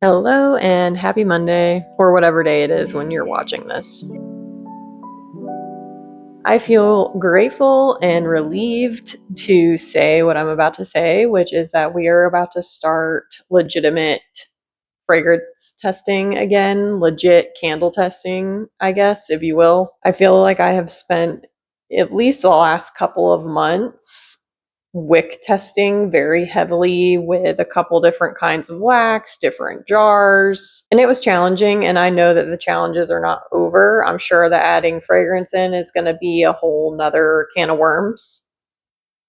Hello and happy Monday, or whatever day it is when you're watching this. I feel grateful and relieved to say what I'm about to say, which is that we are about to start legitimate fragrance testing again, legit candle testing, I guess, if you will. I feel like I have spent at least the last couple of months wick testing very heavily with a couple different kinds of wax, different jars, and it was challenging. And I know that the challenges are not over. I'm sure that adding fragrance in is going to be a whole nother can of worms.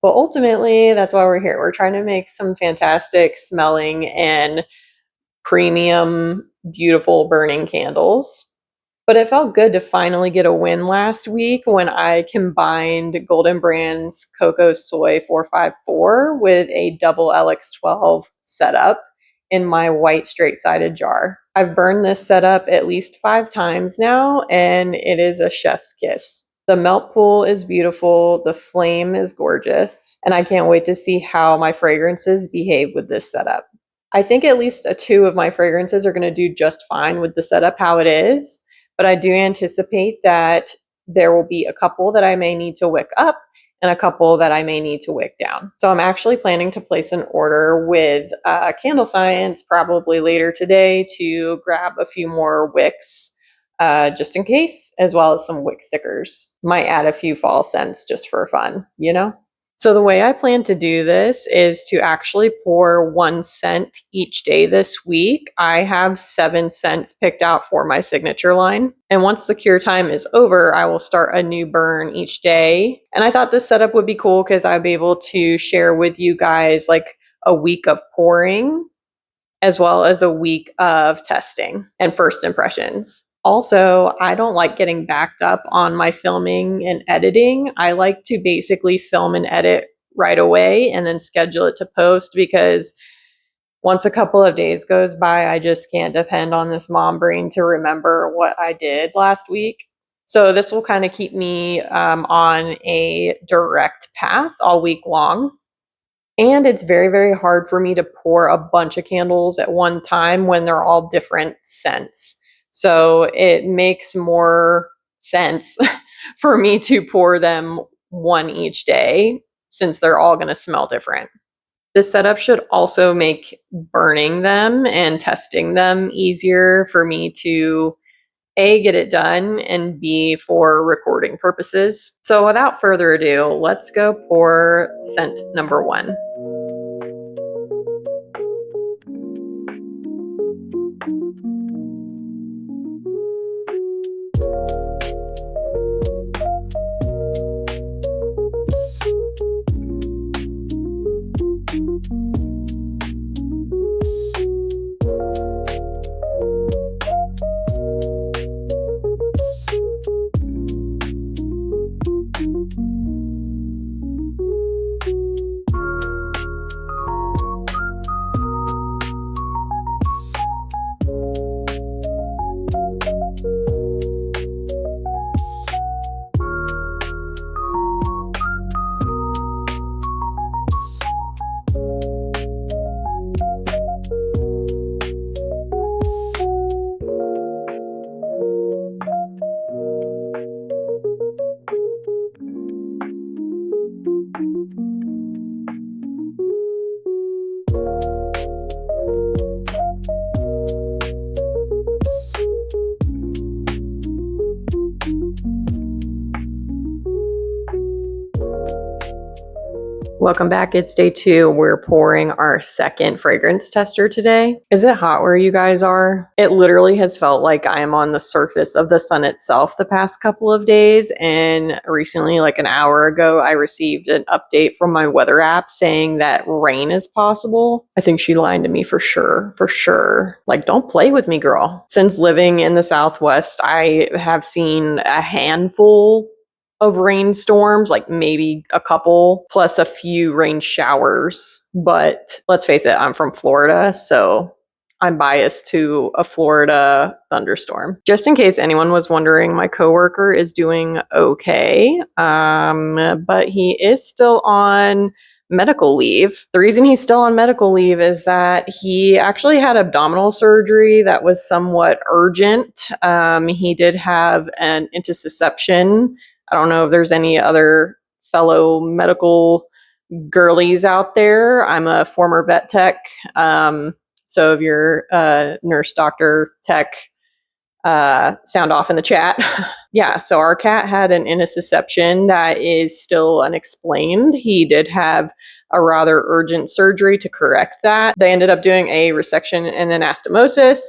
But ultimately, that's why we're here. We're trying to make some fantastic smelling and premium, beautiful burning candles. But it felt good to finally get a win last week when I combined Golden Brand's Cocoa Soy 454 with a double LX12 setup in my white straight-sided jar. I've burned this setup at least 5 times now, and it is a chef's kiss. The melt pool is beautiful, the flame is gorgeous, and I can't wait to see how my fragrances behave with this setup. I think at least 2 of my fragrances are going to do just fine with the setup how it is, but I do anticipate that there will be a couple that I may need to wick up and a couple that I may need to wick down. So I'm actually planning to place an order with Candle Science probably later today to grab a few more wicks just in case, as well as some wick stickers. Might add a few fall scents just for fun, you know? So the way I plan to do this is to actually pour 1 scent each day this week. I have 7 scents picked out for my signature line. And once the cure time is over, I will start a new burn each day. And I thought this setup would be cool because I'd be able to share with you guys like a week of pouring as well as a week of testing and first impressions. Also, I don't like getting backed up on my filming and editing. I like to basically film and edit right away and then schedule it to post because once a couple of days goes by, I just can't depend on this mom brain to remember what I did last week. So this will kind of keep me on a direct path all week long. And it's very, very hard for me to pour a bunch of candles at one time when they're all different scents. So it makes more sense for me to pour them one each day since they're all going to smell different. This setup should also make burning them and testing them easier for me to A, get it done, and B, for recording purposes. So without further ado, let's go pour scent number 1. Welcome back. It's day 2. We're pouring our second fragrance tester today. Is it hot where you guys are? It literally has felt like I am on the surface of the sun itself the past couple of days. And recently, like an hour ago, I received an update from my weather app saying that rain is possible. I think she lied to me for sure. For sure. Like, don't play with me, girl. Since living in the Southwest, I have seen a handful of rainstorms, like maybe a couple, plus a few rain showers. But let's face it, I'm from Florida, so I'm biased to a Florida thunderstorm. Just in case anyone was wondering, my coworker is doing okay, but he is still on medical leave. The reason he's still on medical leave is that he actually had abdominal surgery that was somewhat urgent. He did have an intussusception. I don't know if there's any other fellow medical girlies out there. I'm a former vet tech. So if you're a nurse, doctor, tech, sound off in the chat. Yeah, so our cat had an intussusception that is still unexplained. He did have a rather urgent surgery to correct that. They ended up doing a resection and anastomosis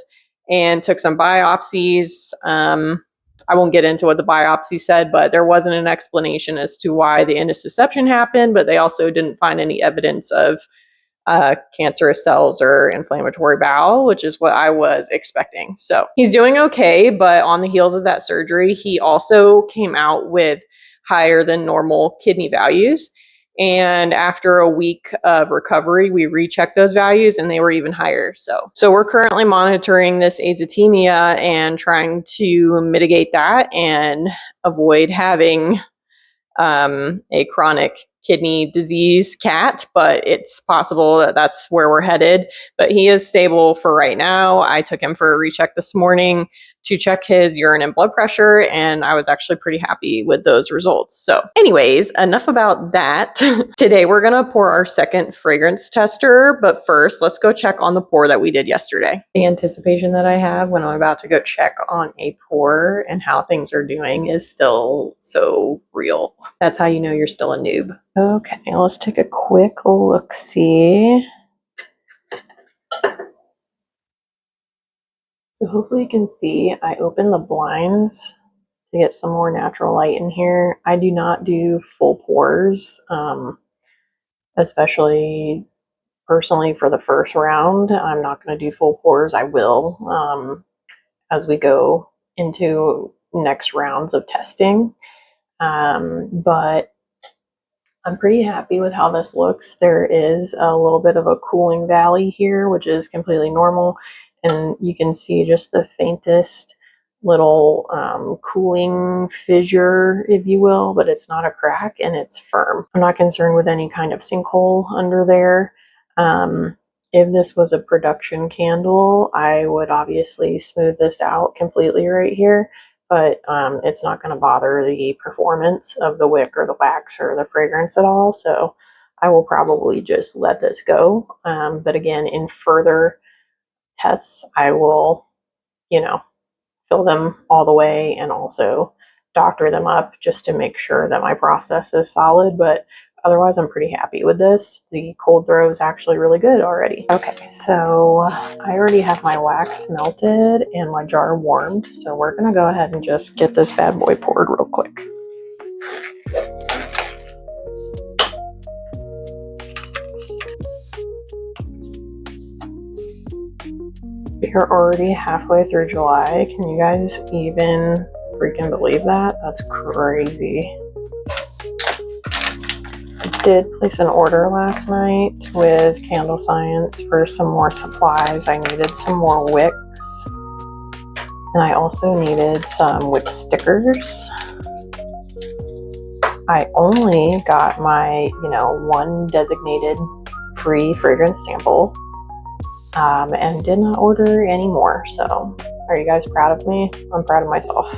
and took some biopsies. I won't get into what the biopsy said, but there wasn't an explanation as to why the intussusception happened, but they also didn't find any evidence of cancerous cells or inflammatory bowel, which is what I was expecting. So he's doing okay, but on the heels of that surgery, he also came out with higher than normal kidney values. And after a week of recovery, we rechecked those values and they were even higher. So we're currently monitoring this azotemia and trying to mitigate that and avoid having a chronic kidney disease cat, but it's possible that that's where we're headed. But he is stable for right now. I took him for a recheck this morning to check his urine and blood pressure, and I was actually pretty happy with those results. So anyways, enough about that. Today we're gonna pour our second fragrance tester, but first let's go check on the pour that we did yesterday. The anticipation that I have when I'm about to go check on a pour and how things are doing is still so real. That's how you know you're still a noob. Okay, let's take a quick look-see. So hopefully you can see I opened the blinds to get some more natural light in here. I do not do full pours, especially personally for the first round. I'm not going to do full pours. I will as we go into next rounds of testing. But I'm pretty happy with how this looks. There is a little bit of a cooling valley here, which is completely normal. And you can see just the faintest little cooling fissure, if you will, but it's not a crack and it's firm. I'm not concerned with any kind of sinkhole under there. If this was a production candle, I would obviously smooth this out completely right here, but it's not going to bother the performance of the wick or the wax or the fragrance at all. So I will probably just let this go. But again, in further tests, I will, fill them all the way and also doctor them up just to make sure that my process is solid. But otherwise, I'm pretty happy with this. The cold throw is actually really good already. Okay, so I already have my wax melted and my jar warmed. So we're gonna go ahead and just get this bad boy poured real quick. We're already halfway through July. Can you guys even freaking believe that? That's crazy. I did place an order last night with Candle Science for some more supplies. I needed some more wicks. And I also needed some wick stickers. I only got my, one designated free fragrance sample. And did not order any more. So are you guys proud of me? I'm proud of myself.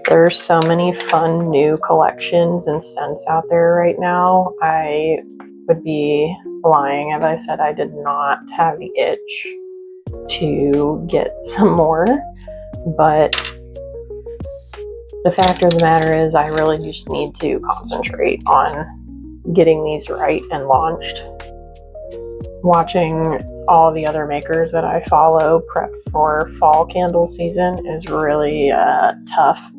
There's so many fun new collections and scents out there right now. I would be lying if I said I did not have the itch to get some more. But the fact of the matter is I really just need to concentrate on getting these right and launched. Watching all the other makers that I follow prep for fall candle season is really tough,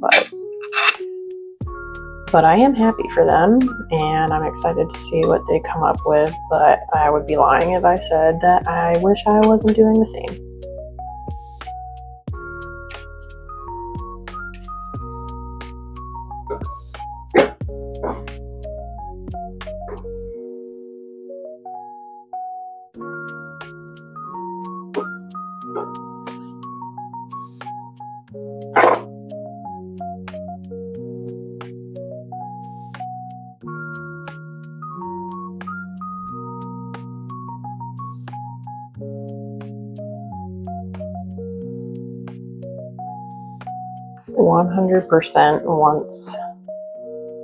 but I am happy for them and I'm excited to see what they come up with. But I would be lying if I said that I wish I wasn't doing the same. 100% once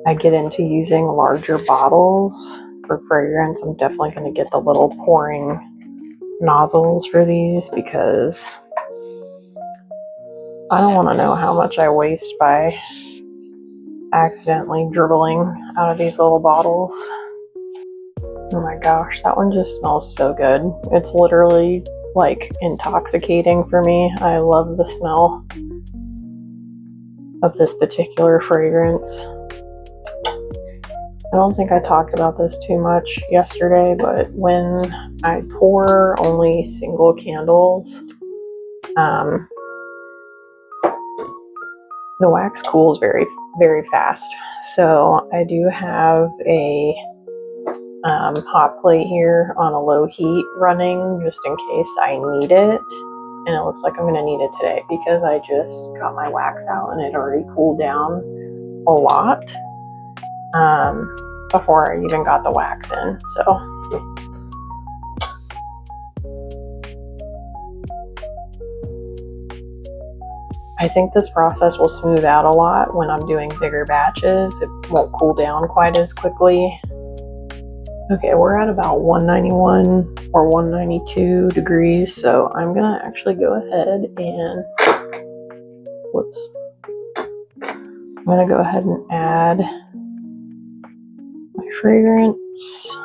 I get into using larger bottles for fragrance, I'm definitely going to get the little pouring nozzles for these because I don't want to know how much I waste by accidentally dribbling out of these little bottles. Oh my gosh, that one just smells so good. It's literally like intoxicating for me. I love the smell of this particular fragrance. I don't think I talked about this too much yesterday, but when I pour only single candles, the wax cools very, very fast. So I do have a hot plate here on a low heat running just in case I need it. And it looks like I'm going to need it today because I just got my wax out and it already cooled down a lot before I even got the wax in. So I think this process will smooth out a lot when I'm doing bigger batches. It won't cool down quite as quickly. Okay, we're at about 191 or 192 degrees, so I'm gonna actually go ahead and, whoops. I'm gonna go ahead and add my fragrance.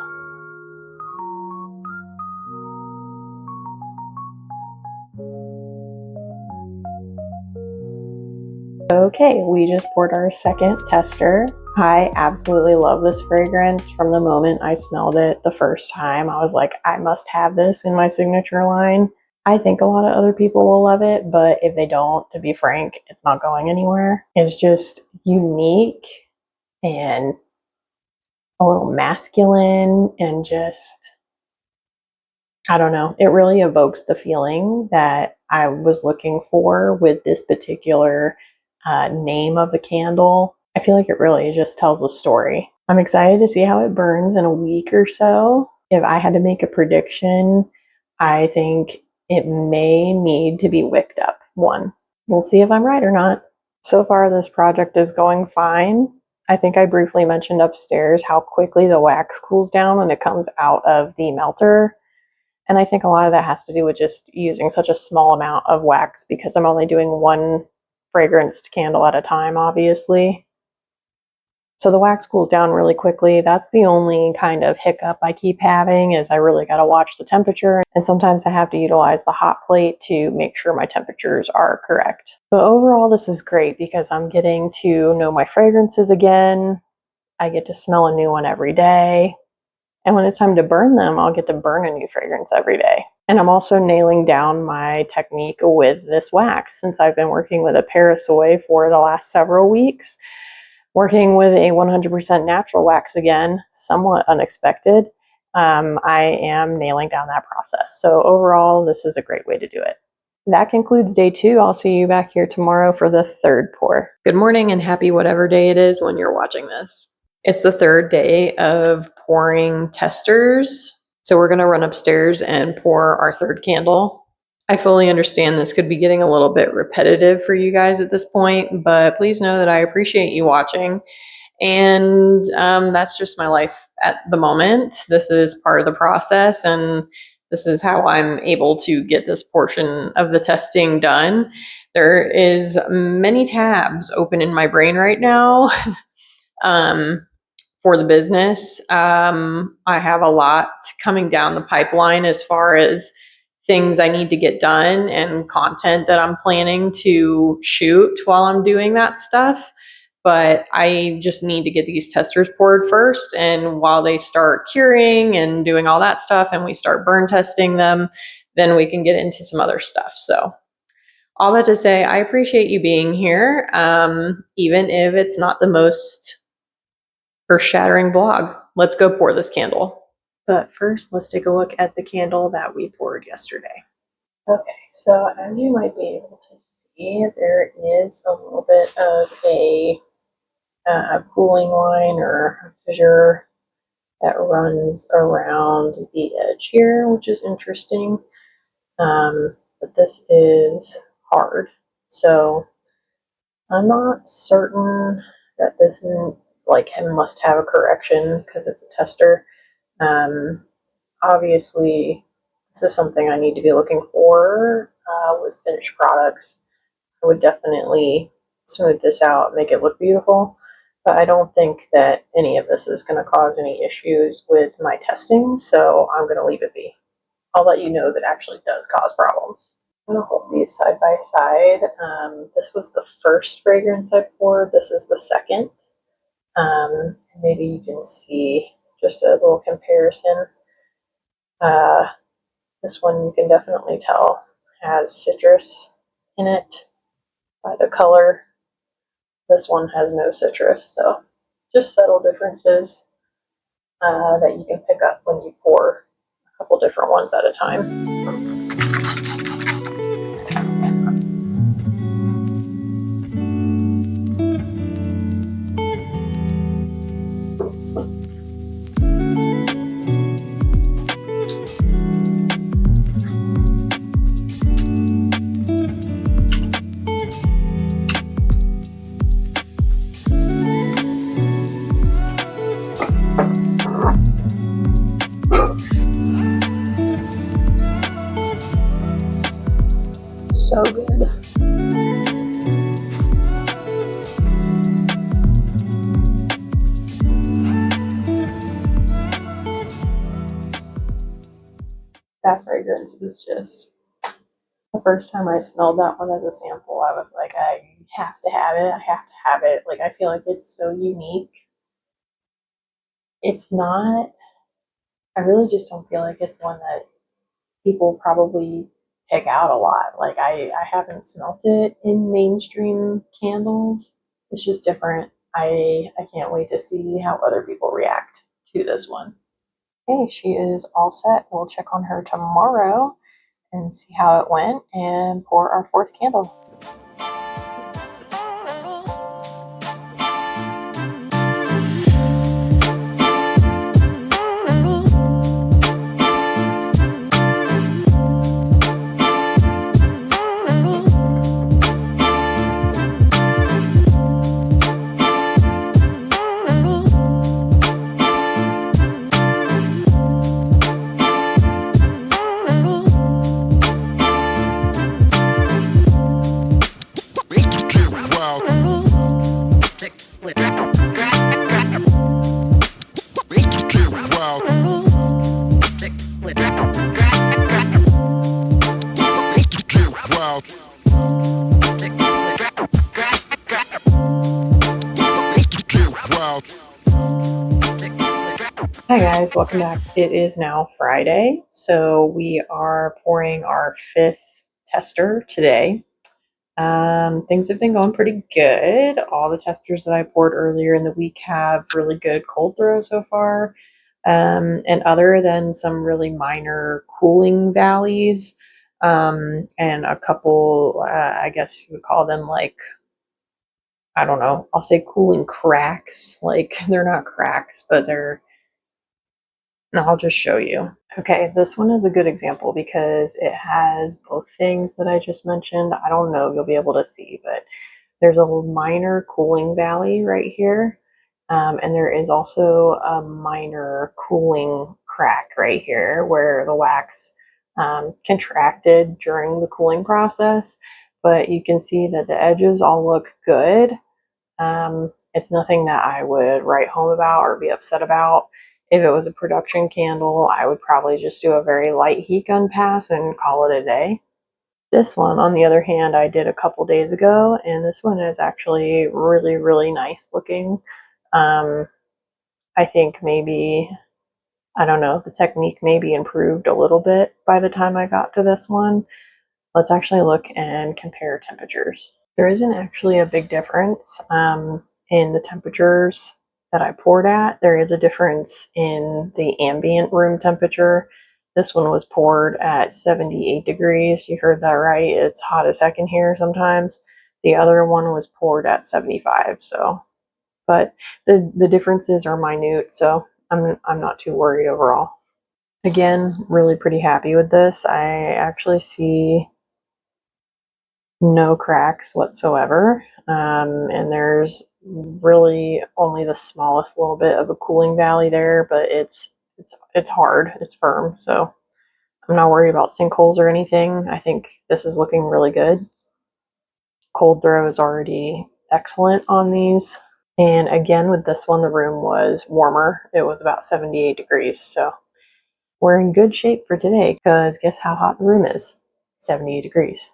Okay, we just poured our second tester. I absolutely love this fragrance. From the moment I smelled it the first time, I was like, I must have this in my signature line. I think a lot of other people will love it, but if they don't, to be frank, it's not going anywhere. It's just unique and a little masculine and just, I don't know, it really evokes the feeling that I was looking for with this particular name of the candle. I feel like it really just tells a story. I'm excited to see how it burns in a week or so. If I had to make a prediction, I think it may need to be wicked up one. We'll see if I'm right or not. So far, this project is going fine. I think I briefly mentioned upstairs how quickly the wax cools down when it comes out of the melter. And I think a lot of that has to do with just using such a small amount of wax because I'm only doing one fragranced candle at a time, obviously. So the wax cools down really quickly. That's the only kind of hiccup I keep having is I really got to watch the temperature. And sometimes I have to utilize the hot plate to make sure my temperatures are correct. But overall, this is great because I'm getting to know my fragrances again. I get to smell a new one every day. And when it's time to burn them, I'll get to burn a new fragrance every day. And I'm also nailing down my technique with this wax since I've been working with a Parasoy for the last several weeks. Working with a 100% natural wax again, somewhat unexpected. I am nailing down that process. So overall, this is a great way to do it. That concludes day 2. I'll see you back here tomorrow for the 3rd pour. Good morning and happy whatever day it is when you're watching this. It's the 3rd day of pouring testers. So we're going to run upstairs and pour our 3rd candle. I fully understand this could be getting a little bit repetitive for you guys at this point, but please know that I appreciate you watching. And that's just my life at the moment. This is part of the process, and this is how I'm able to get this portion of the testing done. There is many tabs open in my brain right now. For the business. I have a lot coming down the pipeline as far as things I need to get done and content that I'm planning to shoot while I'm doing that stuff. But I just need to get these testers poured first. And while they start curing and doing all that stuff and we start burn testing them, then we can get into some other stuff. So all that to say, I appreciate you being here, even if it's not the most earth-shattering vlog. Let's go pour this candle. But first, let's take a look at the candle that we poured yesterday. Okay, so as you might be able to see, there is a little bit of a cooling line or fissure that runs around the edge here, which is interesting. But this is hard. So I'm not certain that this must have a correction because it's a tester. Um, Obviously, this is something I need to be looking for with finished products. I would definitely smooth this out, make it look beautiful, but I don't think that any of this is going to cause any issues with my testing, so I'm going to leave it be. I'll let you know that actually does cause problems. I'm going to hold these side by side. This was the first fragrance I poured. This is the second. Maybe you can see just a little comparison. Uh, this one you can definitely tell has citrus in it by the color. This one has no citrus, so just subtle differences that you can pick up when you pour a couple different ones at a time. So good. That fragrance is just, the first time I smelled that one as a sample, I was like, I have to have it. I have to have it. Like, I feel like it's so unique. It's not, I really just don't feel like it's one that people probably pick out a lot. Like, I haven't smelt it in mainstream candles. It's just different. I can't wait to see how other people react to this one. Okay, she is all set. We'll check on her tomorrow and see how it went and pour our fourth candle. Hi guys, welcome back. It is now Friday, so we are pouring our fifth tester today. Things have been going pretty good. All the testers that I poured earlier in the week have really good cold throw so far. And other than some really minor cooling valleys, and a couple, I guess you would call them like, I don't know, I'll say cooling cracks. Like, they're not cracks, but and I'll just show you. Okay, this one is a good example because it has both things that I just mentioned. I don't know if you'll be able to see, but there's a minor cooling valley right here. And there is also a minor cooling crack right here where the wax contracted during the cooling process. But you can see that the edges all look good. It's nothing that I would write home about or be upset about. If it was a production candle, I would probably just do a very light heat gun pass and call it a day. This one, on the other hand, I did a couple days ago, and this one is actually really, really nice looking. I think maybe, I don't know, the technique maybe improved a little bit by the time I got to this one. Let's actually look and compare temperatures. There isn't actually a big difference in the temperatures that I poured at. There is a difference in the ambient room temperature. This one was poured at 78 degrees. You heard that right. It's hot as heck in here sometimes. The other one was poured at 75. So, but the differences are minute, so I'm not too worried overall. Again, really pretty happy with this. I actually see no cracks whatsoever. And there's really only the smallest little bit of a cooling valley there, but it's hard, it's firm, so I'm not worried about sinkholes or anything. I think this is looking really good. Cold throw is already excellent on these. And again, with this one, the room was warmer. It was about 78 degrees. So we're in good shape for today because guess how hot the room is? 78 degrees.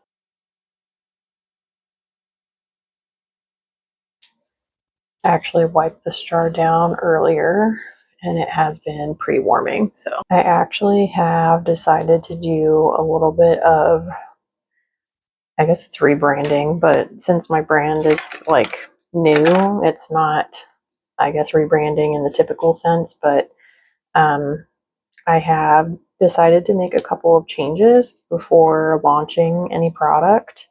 I actually wiped this jar down earlier and it has been pre-warming. So I actually have decided to do a little bit of, I guess it's rebranding, but since my brand is like new, it's not, I guess, rebranding in the typical sense, but I have decided to make a couple of changes before launching any product.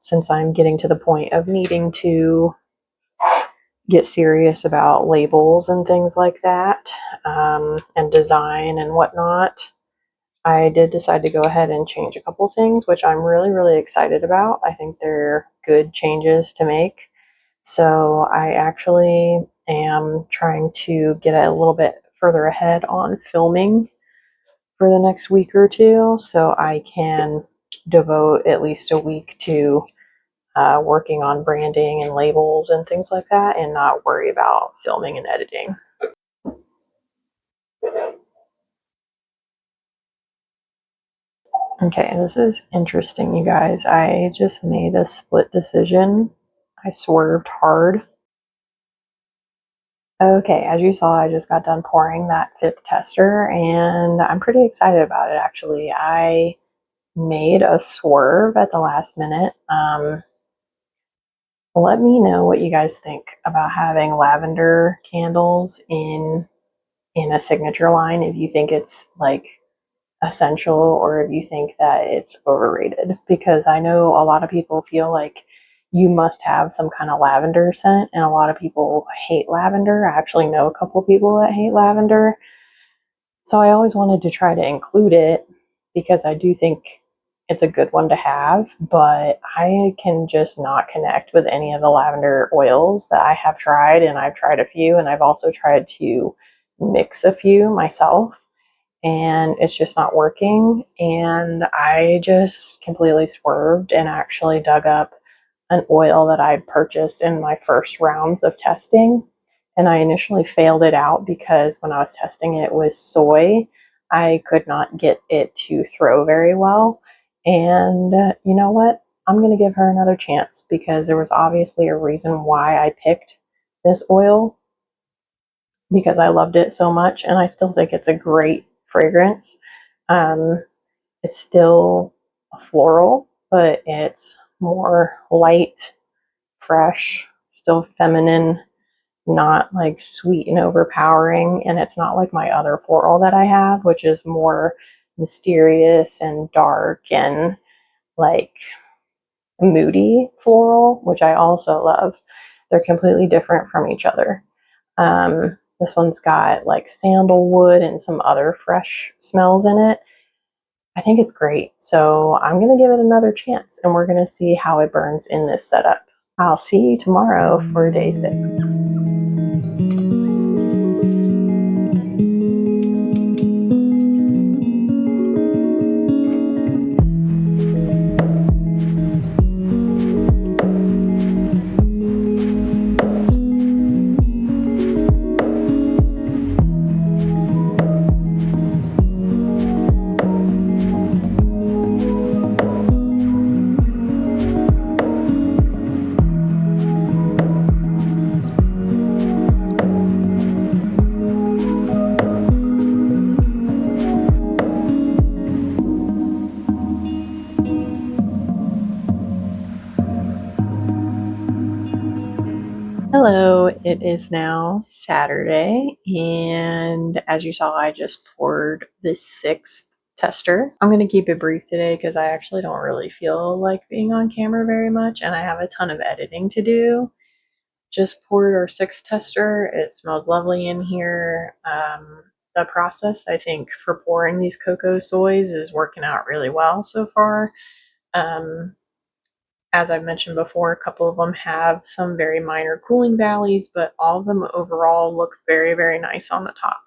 Since I'm getting to the point of needing to get serious about labels and things like that, and design and whatnot, I did decide to go ahead and change a couple things, which I'm really, really excited about. I think they're good changes to make. So I actually am trying to get a little bit further ahead on filming for the next week or two so I can devote at least a week to working on branding and labels and things like that and not worry about filming and editing. Okay, this is interesting, you guys. I just made a split decision. I swerved hard. Okay, as you saw, I just got done pouring that fifth tester and I'm pretty excited about it actually. I made a swerve at the last minute. Let me know what you guys think about having lavender candles in a signature line, if you think it's like essential or if you think that it's overrated, because I know a lot of people feel like you must have some kind of lavender scent and a lot of people hate lavender. I actually know a couple people that hate lavender. So I always wanted to try to include it because I do think it's a good one to have, but I can just not connect with any of the lavender oils that I have tried, and I've tried a few, and I've also tried to mix a few myself, and it's just not working. And I just completely swerved and actually dug up an oil that I purchased in my first rounds of testing. And I initially failed it out because when I was testing it with soy, I could not get it to throw very well. And you know what? I'm going to give her another chance because there was obviously a reason why I picked this oil, because I loved it so much and I still think it's a great fragrance. Um, it's still floral, but it's more light, fresh, still feminine, not like sweet and overpowering. And it's not like my other floral that I have, which is more mysterious and dark and like moody floral, which I also love. They're completely different from each other. This one's got like sandalwood and some other fresh smells in it. I think it's great. So I'm going to give it another chance and we're going to see how it burns in this setup. I'll see you tomorrow for day 6. Hello, it is now Saturday, and as you saw, I just poured the 6th tester. I'm going to keep it brief today because I actually don't really feel like being on camera very much, and I have a ton of editing to do. Just poured our 6th tester. It smells lovely in here. The process, I think, for pouring these cocoa soys is working out really well so far. As I've mentioned before, a couple of them have some very minor cooling valleys, but all of them overall look very, very nice on the top.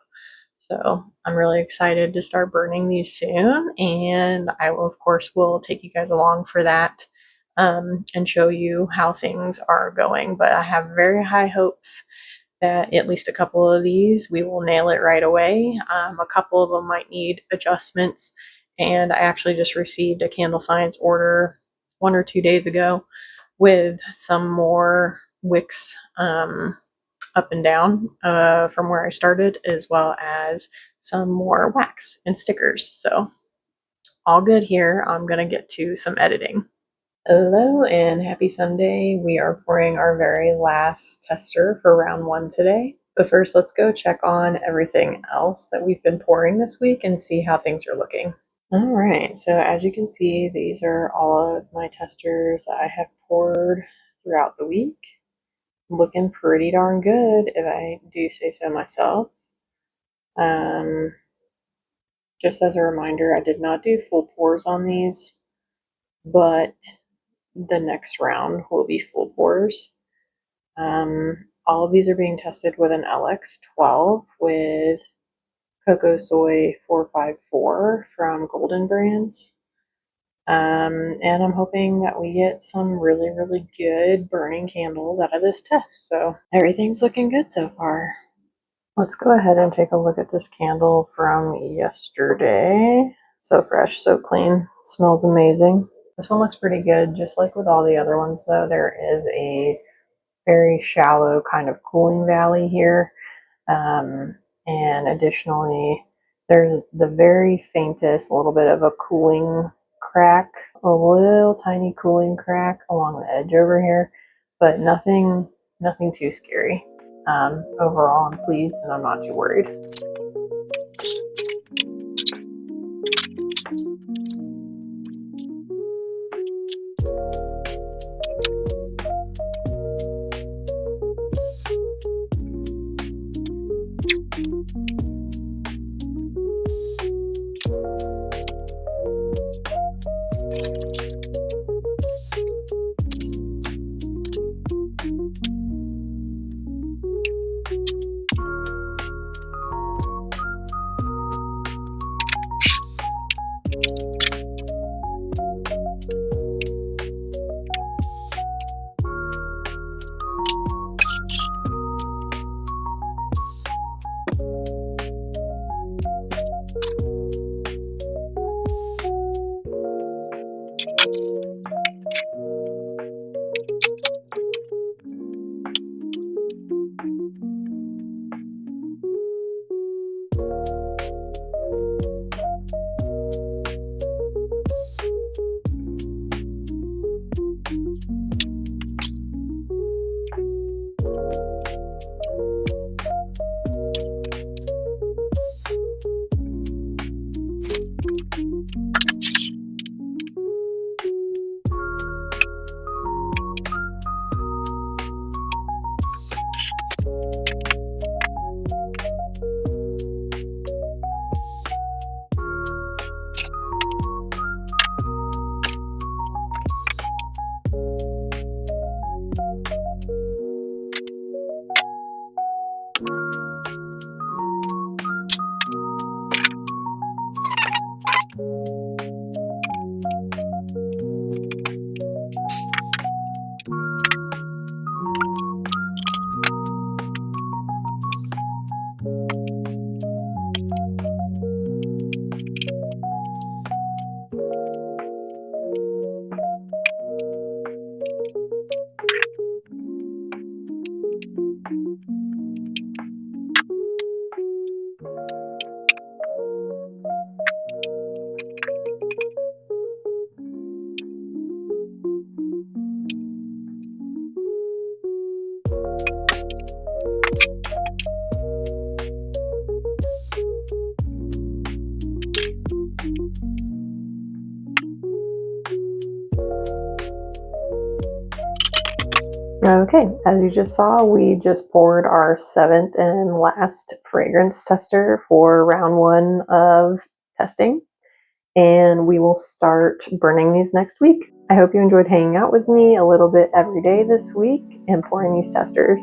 So I'm really excited to start burning these soon, and I will, of course, will take you guys along for that and show you how things are going. But I have very high hopes that at least a couple of these we will nail it right away. A couple of them might need adjustments, and I actually just received a Candle Science order 1 or 2 days ago with some more wicks up and down from where I started, as well as some more wax and stickers. So all good here. I'm gonna get to some editing. Hello and happy Sunday. We are pouring our very last tester for round 1 today. But first, let's go check on everything else that we've been pouring this week and see how things are looking. All right, so as you can see, these are all of my testers that I have poured throughout the week. Looking pretty darn good, if I do say so myself. Just as a reminder, I did not do full pours on these, but the next round will be full pours. All of these are being tested with an LX12 with Cocoa Soy 454 from Golden Brands. And I'm hoping that we get some really, really good burning candles out of this test. So everything's looking good so far. Let's go ahead and take a look at this candle from yesterday. So fresh, so clean, smells amazing. This one looks pretty good, just like with all the other ones though. There is a very shallow kind of cooling valley here. And additionally, there's the very faintest little bit of a cooling crack, a little tiny cooling crack along the edge over here, but nothing too scary. Overall, I'm pleased and I'm not too worried. Okay, as you just saw, we just poured our 7th and last fragrance tester for round 1 of testing. and we will start burning these next week. I hope you enjoyed hanging out with me a little bit every day this week and pouring these testers.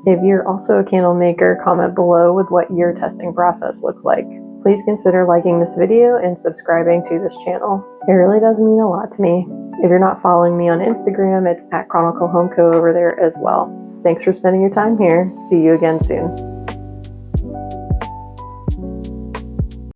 If you're also a candle maker, comment below with what your testing process looks like. Please consider liking this video and subscribing to this channel. It really does mean a lot to me. If you're not following me on Instagram, it's @Chronicle Home Co over there as well. Thanks for spending your time here. See you again soon.